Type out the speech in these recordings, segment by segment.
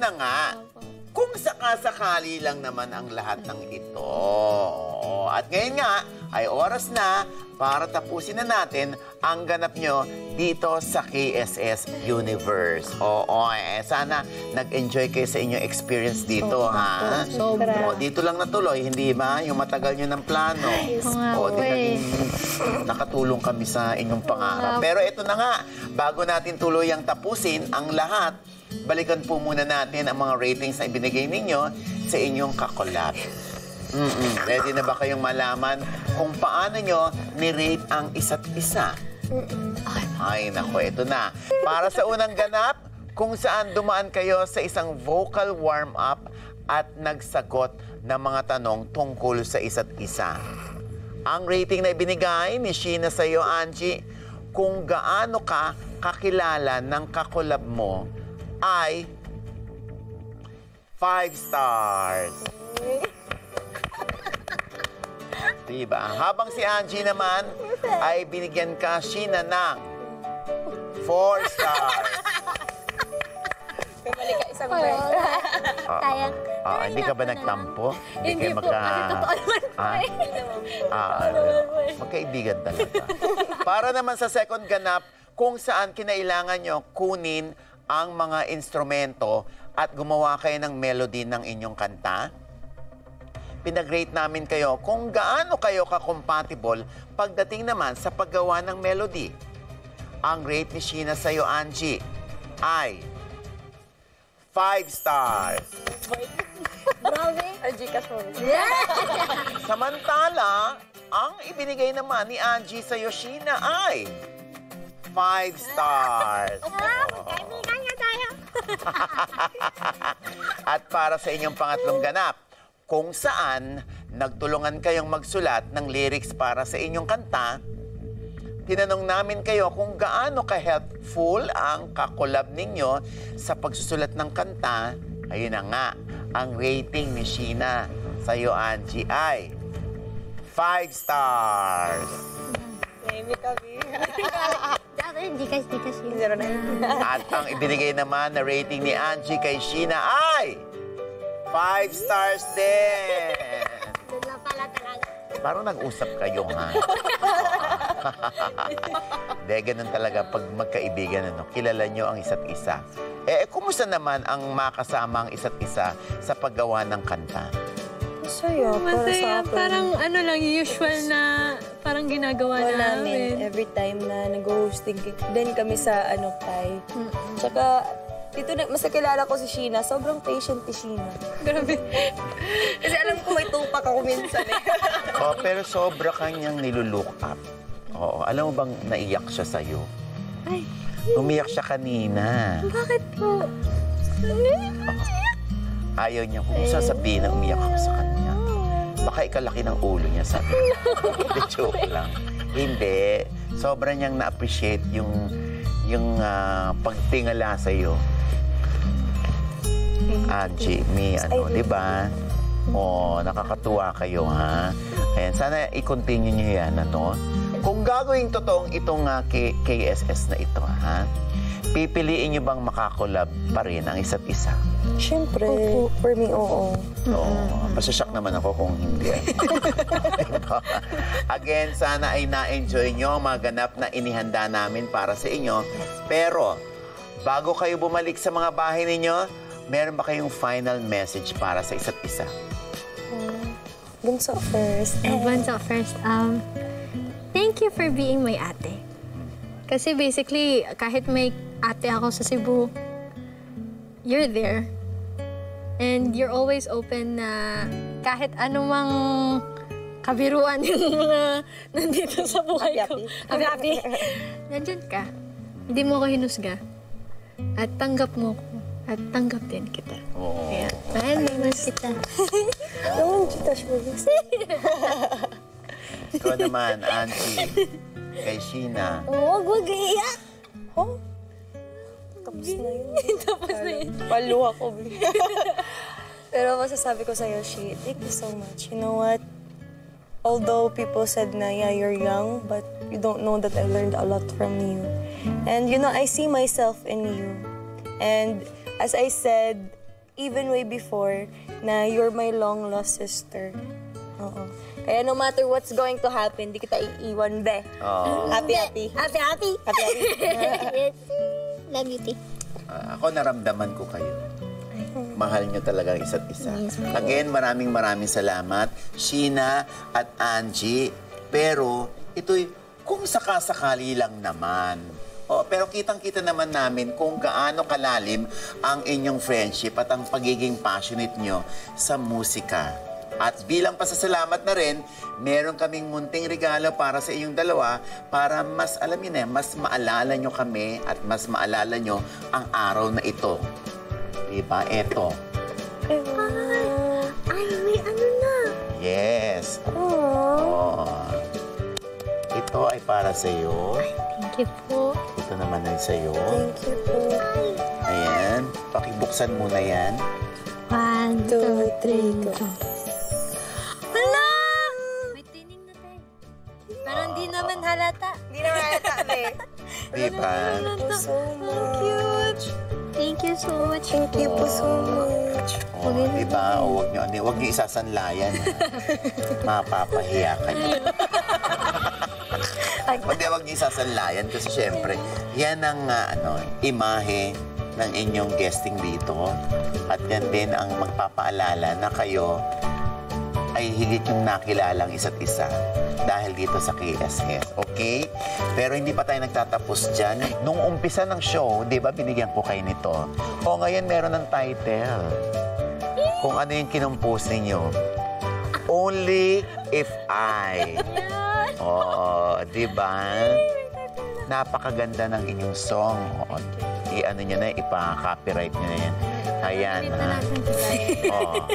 na nga. Kung sakasakali lang naman ang lahat ng ito. At ngayon nga, ay oras na para tapusin na natin ang ganap nyo dito sa KSS Universe. Sana nag-enjoy kayo sa inyong experience dito, ha? Sobra. Dito lang natuloy, hindi ba? Yung matagal nyo ng plano. Nakatulong kami sa inyong pangarap. Pero ito na nga, bago natin tuluyang tapusin ang lahat, balikan po muna natin ang mga ratings na ibinigay ninyo sa inyong kakolab. Ready na ba kayong malaman kung paano nyo ni-rate ang isa't isa? Ay, nako, ito na. Para sa unang ganap, kung saan dumaan kayo sa isang vocal warm-up at nagsagot ng mga tanong tungkol sa isa't isa. Ang rating na ibinigay ni Sheena sa iyo, Angie, kung gaano ka kakilala ng kakolab mo, ay 5 stars. Diba? Habang si Angie naman ay binigyan ka, Sheena, ng 4 stars. Bumalik ka isang beses. Hindi ka ba nagtampo? Hindi kayo po, kasi totoo naman po. Magkaibigan talaga. Para naman sa second ganap, kung saan kinailangan nyo kunin ang mga instrumento at gumawa kayo ng melody ng inyong kanta, pinag-rate namin kayo kung gaano kayo ka-compatible pagdating naman sa paggawa ng melody. Ang rate ni Sheena sa'yo, Angie, ay 5 stars. Grabe. Samantala, ang ibinigay naman ni Angie sa'yo, Sheena, ay 5 stars. Kaibigan nga tayo. At para sa inyong pangatlong ganap, kung saan nagtulungan kayong magsulat ng lyrics para sa inyong kanta, tinanong namin kayo kung gaano ka-helpful ang kakolab ninyo sa pagsusulat ng kanta. Ayun na nga, ang rating ni Sheena sa iyo, Angie, ay 5 stars. Maybe kami. Di kasi. At ang ibinigay naman na rating ni Angie kay Sheena ay 5 stars din. Doon lang pala talaga. Parang nag-usap kayo, ha? De, ganun talaga pag magkaibigan, kilala nyo ang isa't isa. Kumusta naman ang makasama ang isa't isa sa paggawa ng kanta? Masaya. Para sa akin. Parang lang, usual na parang ginagawa namin. Every time na nag-hosting din kami sa Pay. Tsaka, dito mas nakilala ko si Sheena. Sobrang patient ni Sheena. Grabe. Kasi alam ko may tupak ako minsan eh. Pero sobra kanyang nilulook up. Oo. Alam mo bang naiyak siya sa'yo? Ay. Umiyak siya kanina. Bakit po? Ayaw niya kung sasabihin na umiyak ako sa kanya. Baka ikalaki ng ulo niya, sabi niya. Hindi, joke lang. Hindi. Sobra niyang na-appreciate yung pagtingala sa'yo. Angie, di ba? Nakakatuwa kayo, ha? Ayan, sana i-continue niyo yan, Kung gagawing totoong itong KSS na ito, ha? Pipiliin niyo bang makakolab pa rin ang isa't isa? Siyempre, for me, oo. Masasyak naman ako kung hindi. Again, sana ay na-enjoy nyo ang mga ganap na inihanda namin para sa inyo. Pero, bago kayo bumalik sa mga bahay ninyo, meron ba kayong final message para sa isa't isa? Bunso first. Bunso first, thank you for being my ate. Kasi basically, kahit may ate ako sa Cebu, you're there. And you're always open na kahit anumang kabiruan yung mga nandito sa buhay ko. Happy. Nandyan ka. Hindi mo ako hinusga. At tanggap mo ko. At tanggap din kita. Kaya, mahal naman kita. Naman kita, Shubis. Ikaw naman, Auntie. Kay Sheena. Huwag iiyak. Tapos na yun. Tapos na yun. Paluha ko. Pero masasabi ko sa'yo, She, thank you so much. You know what? Although people said na, yeah, you're young, but you don't know that I learned a lot from you. And, I see myself in you. And as I said, even way before, na you're my long-lost sister. Oo. Kaya no matter what's going to happen, di kita iiwan, be. Happy, happy. Happy, happy. Happy, happy. Love you, T. Ako naramdaman ko kayo. Mahal nyo talaga ang isa't isa. Again, maraming salamat, Sheena at Angie. Pero ito'y kung sakasakali lang naman. Pero kitang-kita naman namin kung gaano kalalim ang inyong friendship at ang pagiging passionate nyo sa musika. At bilang pasasalamat na rin, meron kaming munting regalo para sa inyong dalawa para mas, alam niyo na, mas maalala nyo kami at mas maalala nyo ang araw na ito. Diba? Eto. Ay, may ano na. Yes. Oh. Ito ay para sa iyo. Thank you po. Ito naman ay sa iyo. Thank you po. Ayan. Pakibuksan muna yan. 1, 2, 3, go. Hala! May tining na tayo. Pero hindi naman halata. Hindi na malata, be. Diba? Thank you so much. Thank you so much. Thank you po so much. Oh, diba? O, huwag niyo isasanlayan. Mapapahiya kayo. Hindi, huwag niyo isasanlayan kasi syempre, yan ang imahe ng inyong guesting dito. At yan din ang magpapaalala na kayo ay higit yung nakilalang isa't isa dahil dito sa KSS, okay? Pero hindi pa tayo nagtatapos dyan. Nung umpisa ng show, di ba, binigyan ko kayo nito. O ngayon meron ng title. Kung ano yung kinumpose ninyo. Only If I. Oo, di ba? Napakaganda ng inyong song. O, i-ano nyo na, ipa-copyright nyo na yan. Ayan, ha? Oh.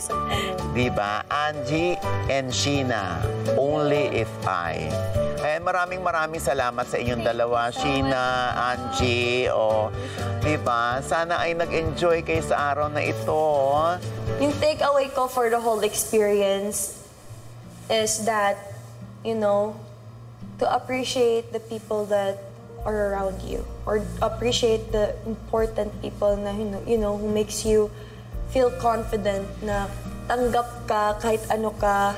Diba? Angie and Sheena, Only If I. Ayan, maraming salamat sa inyong dalawa. Sheena, Angie, diba? Sana ay nag-enjoy kayo sa araw na ito. Yung takeaway ko for the whole experience is that, you know, to appreciate the people that are around you, or appreciate the important people na you know who makes you feel confident na tanggap ka kahit ano ka.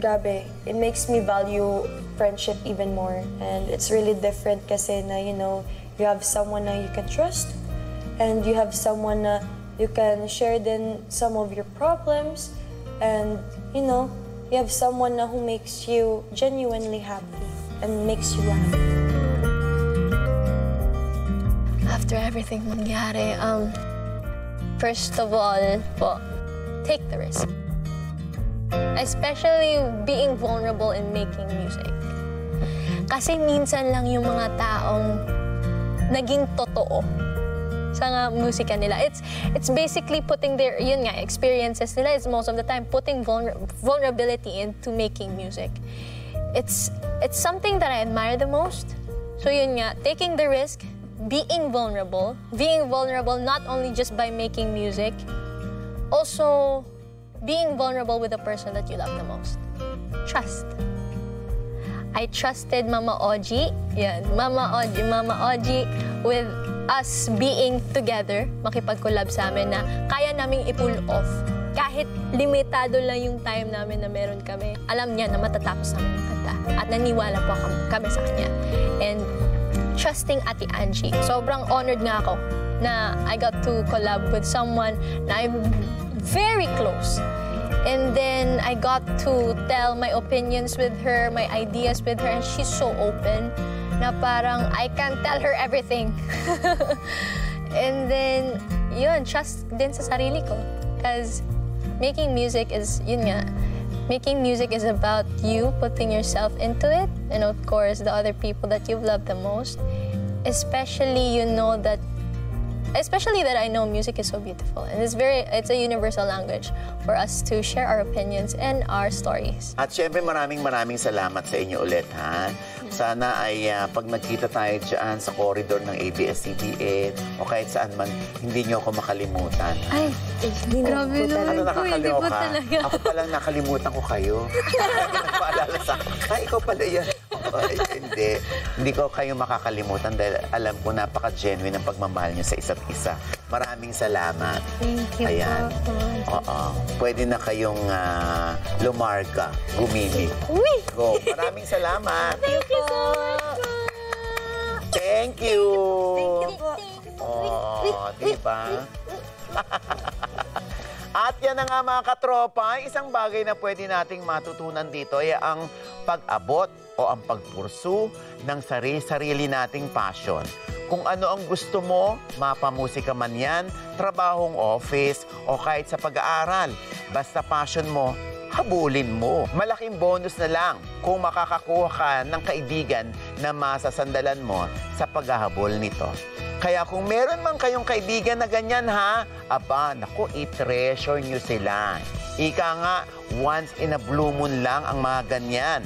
Grabe, it makes me value friendship even more, and it's really different kasi na you know you have someone na you can trust, and you have someone na you can share then some of your problems, and you know you have someone na who makes you genuinely happy and makes you laugh. After everything mangyari, first of all, take the risk. Especially being vulnerable in making music. Kasi minsan lang yung mga taong naging totoo sa musika nila. It's basically putting their, experiences nila. It's most of the time putting vulnerability into making music. It's something that I admire the most. So yun nga, taking the risk, being vulnerable not only just by making music, also being vulnerable with the person that you love the most. Trust. I trusted Mama Oji. Mama Oji with us being together, makipag-collab sa amin na kaya naming i-pull off. Kahit limitado lang yung time namin na meron kami, alam niya na matatapos namin yung kanta. At naniwala po kami sa kanya. And trusting Ate Angie. Sobrang honored nga ako na I got to collab with someone na I'm very close. And then I got to tell my opinions with her, my ideas with her, and she's so open na parang I can tell her everything. And then, trust din sa sarili ko. Because making music is, making music is about you putting yourself into it, and of course, the other people that you've loved the most. Especially that I know music is so beautiful, and it's a universal language for us to share our opinions and our stories. At syempre maraming salamat sa inyo ulit, ha? Sana ay pag nagkita tayo dyan sa corridor ng ABS-CBN o kahit saan man, hindi niyo ako makalimutan. Ay, grabe naman po, hindi po talaga. Ako palang nakalimutan ko kayo. Nagpaalala sa akin. Ay, ikaw pala yan. Ay, hindi ko kayo makakalimutan dahil alam ko napaka-genuine ang pagmamahal niyo sa isa't isa. Maraming salamat. Thank you Ayan. po. Oo. Pwede na kayong lumarga, gumili. Uy! Go. Maraming salamat. Thank you so much po. Thank you. Thank you po. Oh, diba? At yan na nga mga katropa, isang bagay na pwede nating matutunan dito ay ang pag-abot o ang pagpursu ng sarili nating passion. Kung ano ang gusto mo, mapamusika man yan, trabahong office o kahit sa pag-aaral. Basta passion mo, habulin mo. Malaking bonus na lang kung makakakuha ka ng kaibigan na masasandalan mo sa paghahabol nito. Kaya kung meron man kayong kaibigan na ganyan ha, aba, naku, i-treasure nyo sila. Ika nga, once in a blue moon lang ang mga ganyan.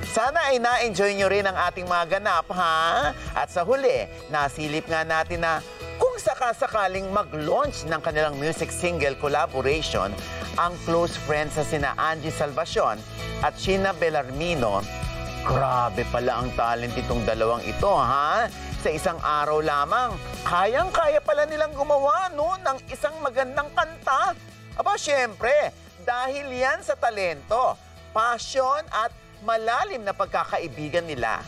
Sana ay na-enjoy nyo rin ang ating mga ganap, ha? At sa huli, nasilip nga natin na kung sakasakaling mag-launch ng kanilang music single collaboration, ang close friends sa sina Angie Salvacion at Sheena Bellarmino, grabe pala ang talent itong dalawang ito, ha? Sa isang araw lamang, kayang-kaya pala nilang gumawa, no, ng isang magandang kanta. Aba, syempre, dahil yan sa talento, passion at malalim na pagkakaibigan nila.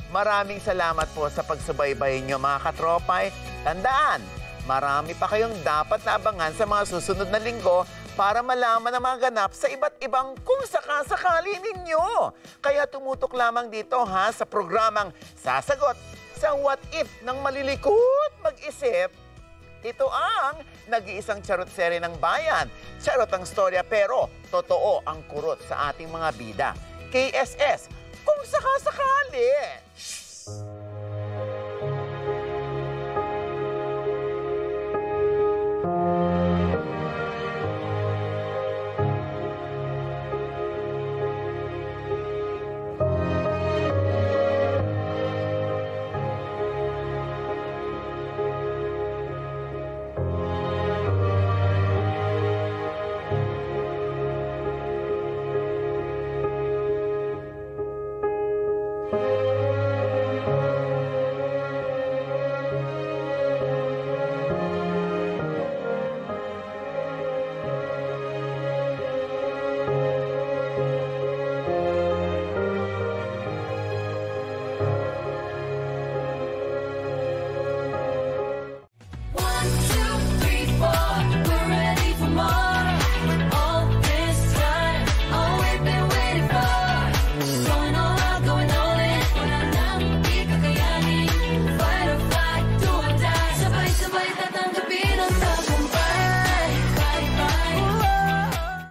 Maraming salamat po sa pagsubaybay nyo, mga katropay. Tandaan, marami pa kayong dapat na abangan sa mga susunod na linggo para malaman ang mga ganap sa iba't ibang kung sakasakali ninyo. Kaya tumutok lamang dito ha sa programang Sasagot sa What If ng Malilikot Mag-isip. Ito ang nag-iisang charot serye ng bayan. Charot ang storya pero totoo ang kurot sa ating mga bida. KSS, kung sakasakali.